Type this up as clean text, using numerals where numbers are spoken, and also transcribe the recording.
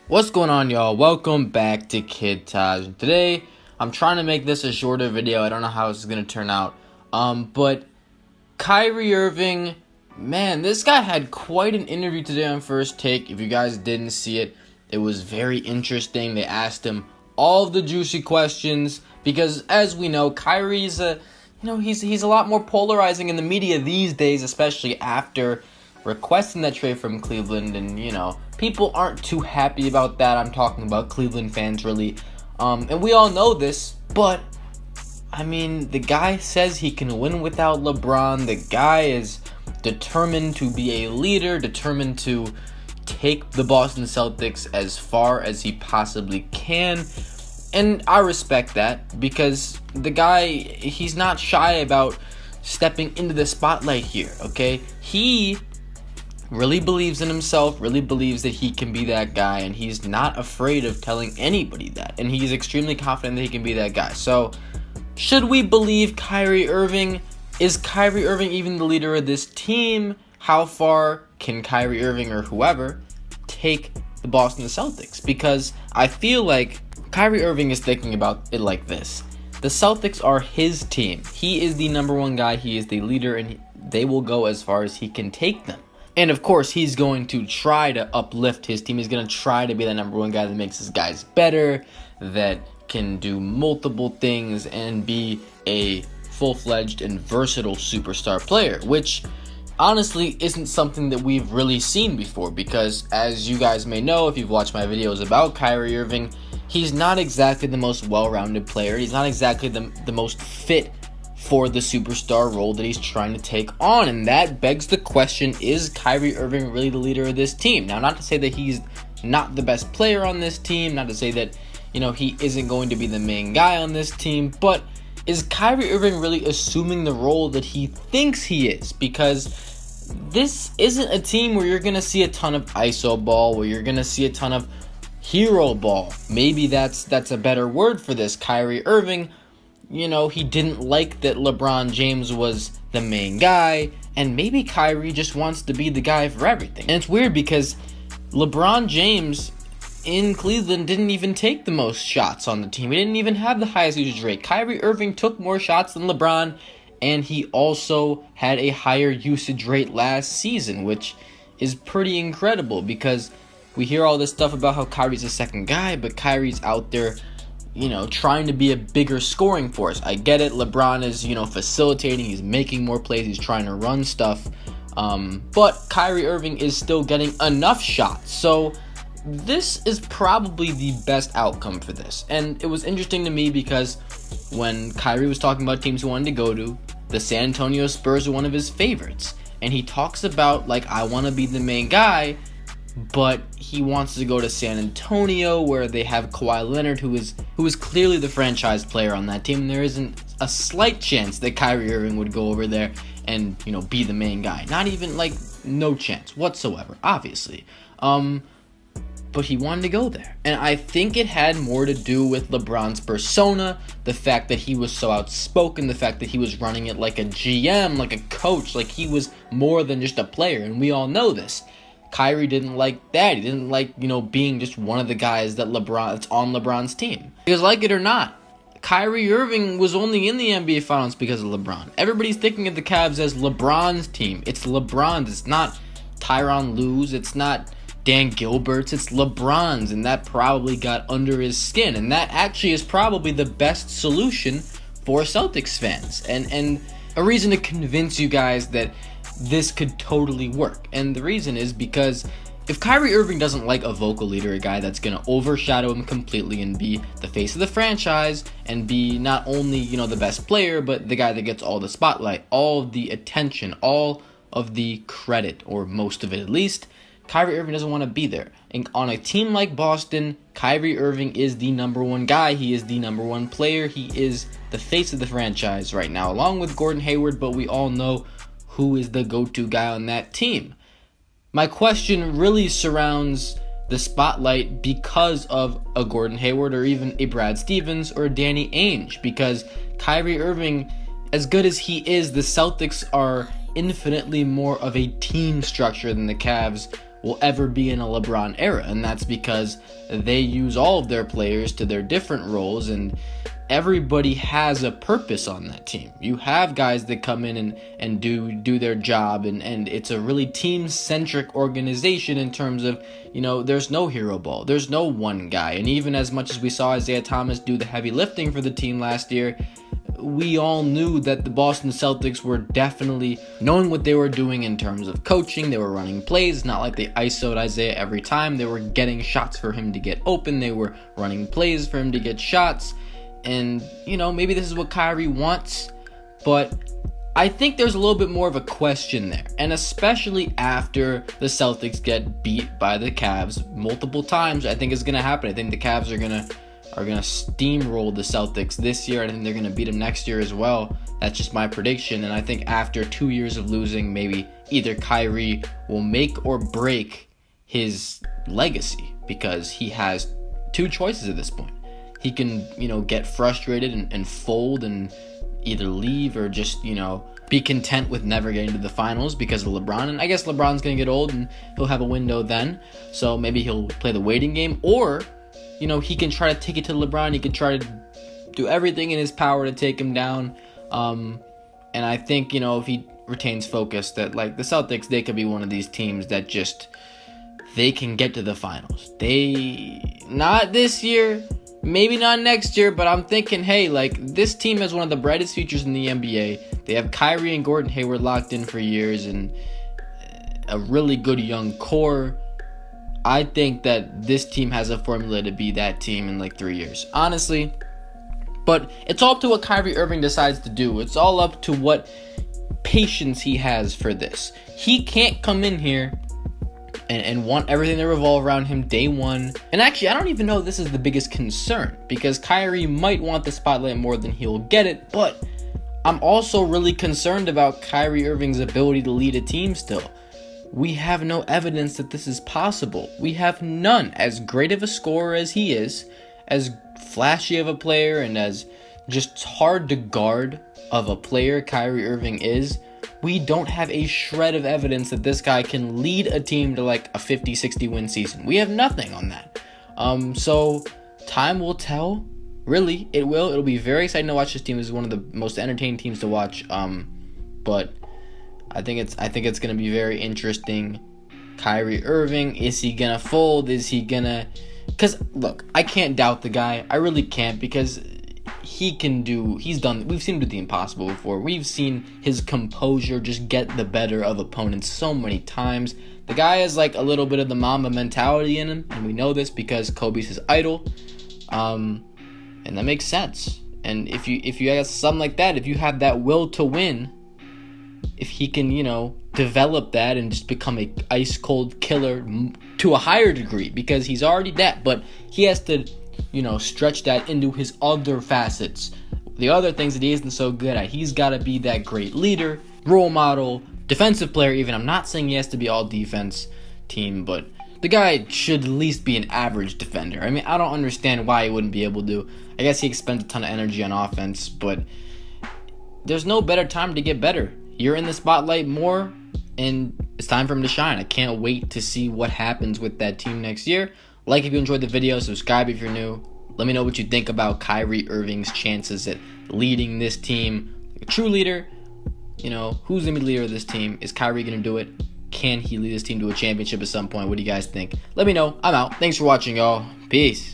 What's going on, y'all? Welcome back to Kid Taj. Today, I'm trying to make this a shorter video. I don't know how this is going to turn out. But Kyrie Irving, man, this guy had quite an interview today on First Take. If you guys didn't see it, it was very interesting. They asked him all of the juicy questions because, as we know, Kyrie's he's a lot more polarizing in the media these days, especially after requesting that trade from Cleveland, and people aren't too happy about that. I'm talking about Cleveland fans, really, and we all know this, but I mean, the guy says he can win without LeBron. The guy is determined to be a leader, determined to take the Boston Celtics as far as he possibly can, and I respect that because the guy, he's not shy about stepping into the spotlight here, okay? He really believes in himself, really believes that he can be that guy, and he's not afraid of telling anybody that, and he's extremely confident that he can be that guy. So, should we believe Kyrie Irving? Is Kyrie Irving even the leader of this team? How far can Kyrie Irving or whoever take the Boston Celtics? Because I feel like Kyrie Irving is thinking about it like this. The Celtics are his team. He is the number one guy, he is the leader, and they will go as far as he can take them. And of course, he's going to try to uplift his team. He's going to try to be that number one guy that makes his guys better, that can do multiple things, and be a full-fledged and versatile superstar player, which honestly isn't something that we've really seen before because, as you guys may know, if you've watched my videos about Kyrie Irving, he's not exactly the most well-rounded player. He's not exactly the most fit for the superstar role that he's trying to take on, and that begs the question, is Kyrie Irving really the leader of this team? Now, not to say that he's not the best player on this team, not to say that, he isn't going to be the main guy on this team, but is Kyrie Irving really assuming the role that he thinks he is? Because this isn't a team where you're going to see a ton of iso ball, where you're going to see a ton of hero ball. Maybe that's a better word for this. Kyrie Irving, he didn't like that LeBron James was the main guy, and maybe Kyrie just wants to be the guy for everything. And it's weird because LeBron James in Cleveland didn't even take the most shots on the team. He didn't even have the highest usage rate. Kyrie Irving took more shots than LeBron, and he also had a higher usage rate last season, which is pretty incredible because we hear all this stuff about how Kyrie's a second guy, but Kyrie's out there trying to be a bigger scoring force. I get it. LeBron is, facilitating. He's making more plays. He's trying to run stuff. But Kyrie Irving is still getting enough shots. So this is probably the best outcome for this. And it was interesting to me because when Kyrie was talking about teams he wanted to go to, the San Antonio Spurs are one of his favorites. And he talks about, I want to be the main guy, but he wants to go to San Antonio where they have Kawhi Leonard, who is clearly the franchise player on that team. There isn't a slight chance that Kyrie Irving would go over there and, be the main guy. Not even, no chance whatsoever, obviously. But he wanted to go there. And I think it had more to do with LeBron's persona, the fact that he was so outspoken, the fact that he was running it like a GM, like a coach, like he was more than just a player, and we all know this. Kyrie didn't like that. He didn't like, being just one of the guys that's on LeBron's team. Because like it or not, Kyrie Irving was only in the NBA Finals because of LeBron. Everybody's thinking of the Cavs as LeBron's team. It's LeBron's. It's not Tyronn Lue's. It's not Dan Gilbert's. It's LeBron's, and that probably got under his skin. And that actually is probably the best solution for Celtics fans. And a reason to convince you guys that this could totally work. And the reason is because if Kyrie Irving doesn't like a vocal leader, a guy that's going to overshadow him completely and be the face of the franchise and be not only, the best player, but the guy that gets all the spotlight, all of the attention, all of the credit, or most of it at least, Kyrie Irving doesn't want to be there. And on a team like Boston, Kyrie Irving is the number one guy. He is the number one player. He is the face of the franchise right now, along with Gordon Hayward, but we all know who is the go-to guy on that team. My question really surrounds the spotlight because of a Gordon Hayward or even a Brad Stevens or a Danny Ainge, because Kyrie Irving, as good as he is, the Celtics are infinitely more of a team structure than the Cavs will ever be in a LeBron era, and that's because they use all of their players to their different roles, and everybody has a purpose on that team. You have guys that come in and do their job, and it's a really team-centric organization in terms of, there's no hero ball. There's no one guy. And even as much as we saw Isaiah Thomas do the heavy lifting for the team last year, we all knew that the Boston Celtics were definitely knowing what they were doing in terms of coaching. They were running plays, not like they ISO'd Isaiah every time. They were getting shots for him to get open. They were running plays for him to get shots. And, maybe this is what Kyrie wants, but I think there's a little bit more of a question there. And especially after the Celtics get beat by the Cavs multiple times, I think it's going to happen. I think the Cavs are going to steamroll the Celtics this year. I think they're going to beat them next year as well. That's just my prediction. And I think after 2 years of losing, maybe either Kyrie will make or break his legacy, because he has two choices at this point. He can, get frustrated and fold and either leave or just, be content with never getting to the finals because of LeBron. And I guess LeBron's going to get old and he'll have a window then. So maybe he'll play the waiting game. Or, he can try to take it to LeBron. He can try to do everything in his power to take him down. And I think, if he retains focus, that like the Celtics, they could be one of these teams that just, they can get to the finals. Not this year, maybe not next year, but I'm thinking, hey, like, this team has one of the brightest futures in the NBA. They have Kyrie and Gordon Hayward locked in for years and a really good young core. I think that this team has a formula to be that team in like 3 years, honestly. But it's all up to what Kyrie Irving decides to do. It's all up to what patience he has for this. He can't come in here and want everything to revolve around him day one. And actually, I don't even know if this is the biggest concern, because Kyrie might want the spotlight more than he'll get it, but I'm also really concerned about Kyrie Irving's ability to lead a team still. We have no evidence that this is possible. We have none. As great of a scorer as he is, as flashy of a player, and as just hard to guard of a player Kyrie Irving is, we don't have a shred of evidence that this guy can lead a team to like a 50-60 win season. We have nothing on that. So time will tell. Really, it will. It'll be very exciting to watch this team. This is one of the most entertaining teams to watch. But I think it's gonna be very interesting. Kyrie Irving, is he gonna fold? Is he gonna? Because look, I can't doubt the guy. I really can't, because we've seen him do the impossible before. We've seen his composure just get the better of opponents so many times. The guy has like a little bit of the Mamba mentality in him, and we know this because Kobe's his idol. And that makes sense. And if you have something like that, if you have that will to win, if he can, develop that and just become a ice cold killer to a higher degree, because he's already that, but he has to stretch that into his other facets, the other things that he isn't so good at. He's got to be that great leader, role model, defensive player even. I'm not saying he has to be all defense team, but the guy should at least be an average defender. I mean, I don't understand why he wouldn't be able to. I guess he expends a ton of energy on offense, but there's no better time to get better. You're in the spotlight more, and it's time for him to shine. I can't wait to see what happens with that team next year. Like if you enjoyed the video, subscribe if you're new. Let me know what you think about Kyrie Irving's chances at leading this team. Like a true leader, who's going to be the leader of this team? Is Kyrie going to do it? Can he lead this team to a championship at some point? What do you guys think? Let me know. I'm out. Thanks for watching, y'all. Peace.